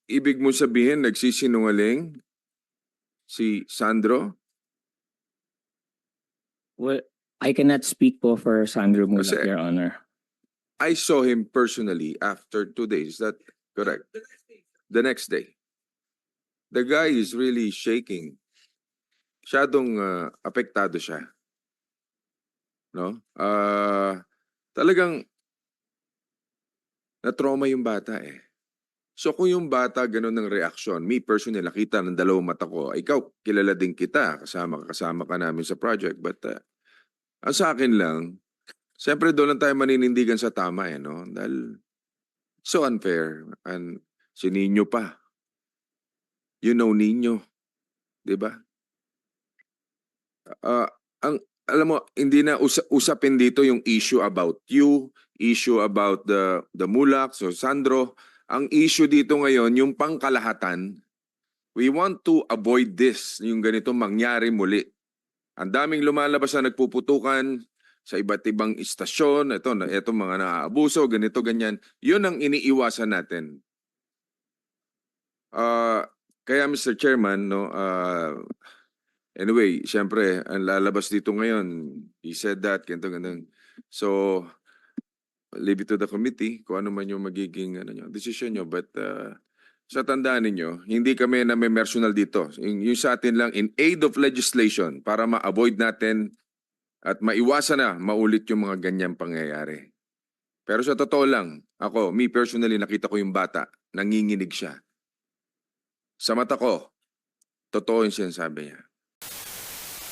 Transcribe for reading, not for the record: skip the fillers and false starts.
ibig mo sabihin nagsisinungaling si Sandro? Well, I cannot speak po for Sandro Mulak, Kasi- Your Honor. I saw him personally after 2 days. Is that correct? The next day. The guy is really shaking. Masyadong apektado siya. No? Talagang na-trauma yung bata eh. So kung yung bata ganun ng reaksyon, me personally, nakita ng dalawang mata ko, ikaw, kilala din kita, kasama ka namin sa project. But ang sa akin lang, siyempre doon lang tayo maninindigan sa tama eh, no? Dahil so unfair. And si Nino pa. You know Nino. Di ba? Alam mo, hindi na usapin dito yung issue about you, issue about the Mulak, so Sandro. Ang issue dito ngayon, yung pangkalahatan, we want to avoid this, yung ganito mangyari muli. Ang daming lumalabas na nagpuputukan sa iba't ibang istasyon, ito mga naaabuso, ganito, ganyan. Yun ang iniiwasan natin. Kaya Mr. Chairman, no, anyway, siyempre, ang lalabas dito ngayon, he said that, ganito, ganito. So, leave it to the committee kung ano man yung magiging decision nyo. But sa tandaan ninyo, hindi kami na may personal dito. Yung sa atin lang, in aid of legislation, para ma-avoid natin at maiwasan na maulit yung mga ganyang pangyayari. Pero sa totoo lang, ako, me personally, nakita ko yung bata, nanginginig siya. Sa mata ko, totoo yung sinasabi niya.